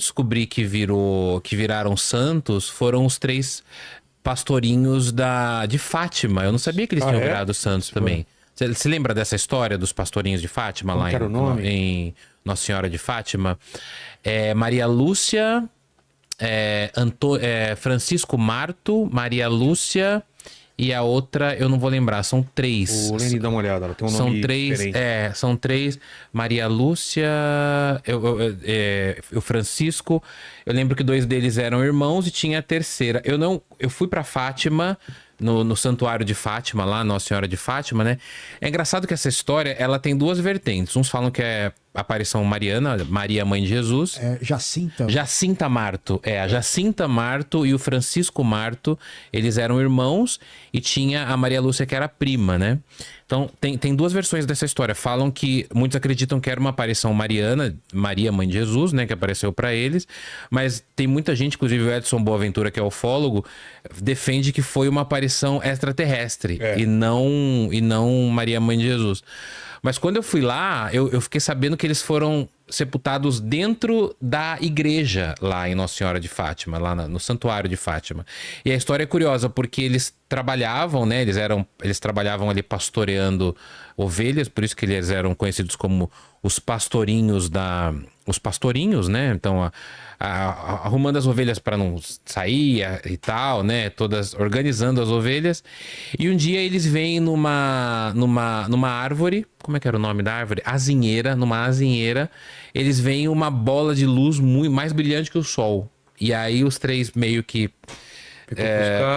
descobri que viraram santos foram os três pastorinhos de Fátima. Eu não sabia que eles tinham virado santos também. Você se lembra dessa história dos pastorinhos de Fátima? Como Lá que era o nome? em Nossa Senhora de Fátima? Maria Lúcia, Francisco Marto, Maria Lúcia e a outra, eu não vou lembrar, são três. O Lene dá uma olhada, ela tem um São nome três, diferente. são três. Maria Lúcia, o Francisco. Eu lembro que dois deles eram irmãos e tinha a terceira. Eu fui pra Fátima, no Santuário de Fátima, lá, Nossa Senhora de Fátima, né? É engraçado que essa história, ela tem duas vertentes. Uns falam que é a aparição mariana, Maria, mãe de Jesus. Jacinta. Jacinta Marto. A Jacinta Marto e o Francisco Marto, eles eram irmãos e tinha a Maria Lúcia que era prima, né? Então, tem duas versões dessa história. Falam que muitos acreditam que era uma aparição mariana, Maria, mãe de Jesus, né? Que apareceu para eles. Mas tem muita gente, inclusive o Edson Boaventura, que é ufólogo, defende que foi uma aparição extraterrestre e não Maria, mãe de Jesus. Mas quando eu fui lá, eu fiquei sabendo que eles foram sepultados dentro da igreja lá em Nossa Senhora de Fátima, lá no Santuário de Fátima. E a história é curiosa porque eles trabalhavam, né? Eles trabalhavam ali pastoreando ovelhas, por isso que eles eram conhecidos como os pastorinhos os pastorinhos, né? Então, arrumando as ovelhas para não sair e tal, né? Todas organizando as ovelhas. E um dia eles vêm numa árvore, como é que era o nome da árvore? Azinheira, numa azinheira, eles veem uma bola de luz muito mais brilhante que o sol. E aí os três meio que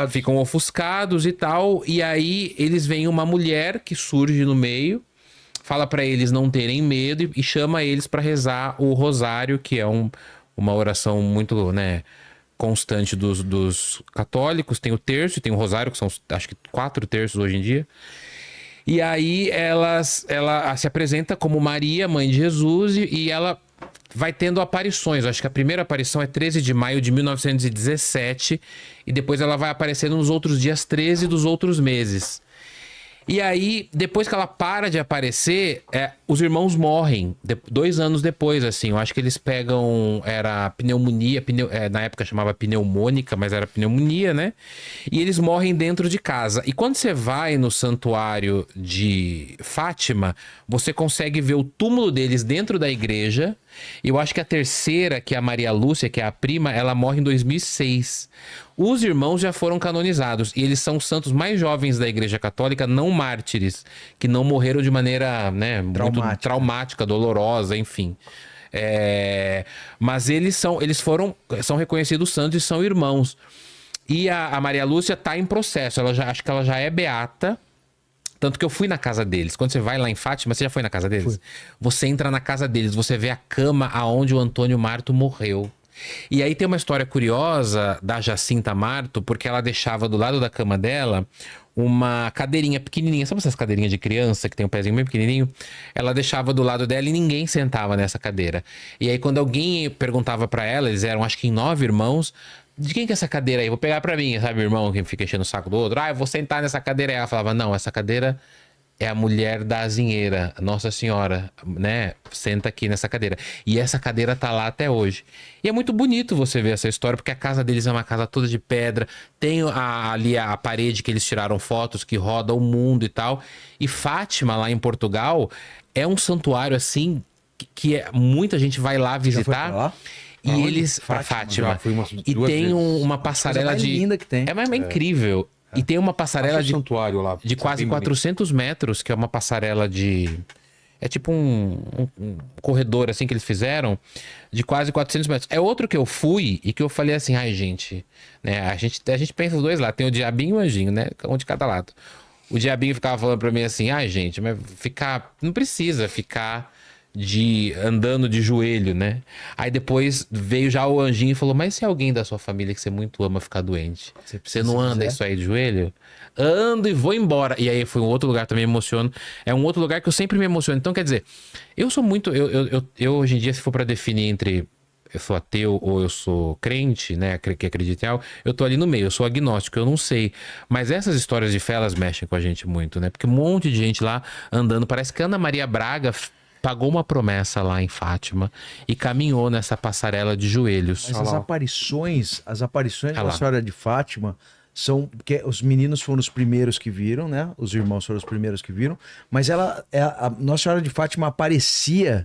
ficam ofuscados e tal. E aí eles veem uma mulher que surge no meio, fala para eles não terem medo e chama eles para rezar o rosário, que é uma oração muito, né, constante dos católicos. Tem o terço, tem o rosário, que são acho que 4 terços hoje em dia. E aí ela se apresenta como Maria, mãe de Jesus, e ela vai tendo aparições. Acho que a primeira aparição é 13 de maio de 1917 e depois ela vai aparecendo nos outros dias 13 dos outros meses. E aí, depois que ela para de aparecer, os irmãos morrem. 2 anos depois, assim. Eu acho que eles pegam... Era pneumonia, na época chamava pneumônica, mas era pneumonia, né? E eles morrem dentro de casa. E quando você vai no santuário de Fátima, você consegue ver o túmulo deles dentro da igreja. Eu acho que a terceira, que é a Maria Lúcia, que é a prima, ela morre em 2006. Os irmãos já foram canonizados e eles são os santos mais jovens da Igreja Católica, não mártires, que não morreram de maneira, né, muito traumática, dolorosa, enfim. Mas eles são reconhecidos santos e são irmãos. E a Maria Lúcia está em processo, acho que ela já é beata. Tanto que eu fui na casa deles. Quando você vai lá em Fátima, você já foi na casa deles? Você entra na casa deles, você vê a cama aonde o Antônio Marto morreu. E aí tem uma história curiosa da Jacinta Marto, porque ela deixava do lado da cama dela uma cadeirinha pequenininha. Sabe essas cadeirinhas de criança que tem um pezinho bem pequenininho? Ela deixava do lado dela e ninguém sentava nessa cadeira. E aí quando alguém perguntava pra ela, eles eram acho que em 9 irmãos, de quem que é essa cadeira aí? Vou pegar pra mim, sabe, o irmão que fica enchendo o saco do outro. Eu vou sentar nessa cadeira aí. Ela falava, não, essa cadeira é a mulher da azinheira, Nossa Senhora, né? Senta aqui nessa cadeira. E essa cadeira tá lá até hoje. E é muito bonito você ver essa história, porque a casa deles é uma casa toda de pedra. Tem ali a parede que eles tiraram fotos, que roda o mundo e tal. E Fátima, lá em Portugal, é um santuário assim, que muita gente vai lá visitar. Já foi pra lá? E eles, pra Fátima. E tem uma passarela de... linda que tem. É incrível. E tem uma passarela santuário lá, de quase 400 metros, que é uma passarela de... É tipo um corredor, assim, que eles fizeram, de quase 400 metros. É outro que eu fui e que eu falei assim, ai, gente... né? A gente pensa os dois lá, tem o diabinho e o anjinho, né? Um de cada lado. O diabinho ficava falando pra mim assim, ai, gente, mas não precisa ficar andando de joelho, né? Aí depois veio já o anjinho e falou, mas se alguém da sua família que você muito ama ficar doente, você não anda isso aí de joelho? Ando e vou embora. E aí foi um outro lugar também me emociono. É um outro lugar que eu sempre me emociono. Então, quer dizer, eu sou muito... Eu hoje em dia, se for pra definir entre eu sou ateu ou eu sou crente, né, que acredita em algo, eu tô ali no meio, eu sou agnóstico, eu não sei. Mas essas histórias de fé, elas mexem com a gente muito, né? Porque um monte de gente lá andando, parece que a Ana Maria Braga pagou uma promessa lá em Fátima e caminhou nessa passarela de joelhos. Mas as aparições Ah da lá. Senhora de Fátima são porque os meninos foram os primeiros que viram, né? Os irmãos foram os primeiros que viram, mas a Nossa Senhora de Fátima aparecia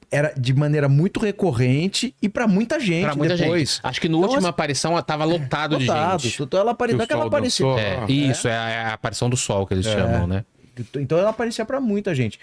era de maneira muito recorrente e pra muita gente Pra muita depois. gente. Acho que no Então, última aparição tava lotado de gente. Então ela Que o não é que ela sol aparecia. dançou. É, isso, é a aparição do sol que eles chamam, né? Então ela aparecia pra muita gente.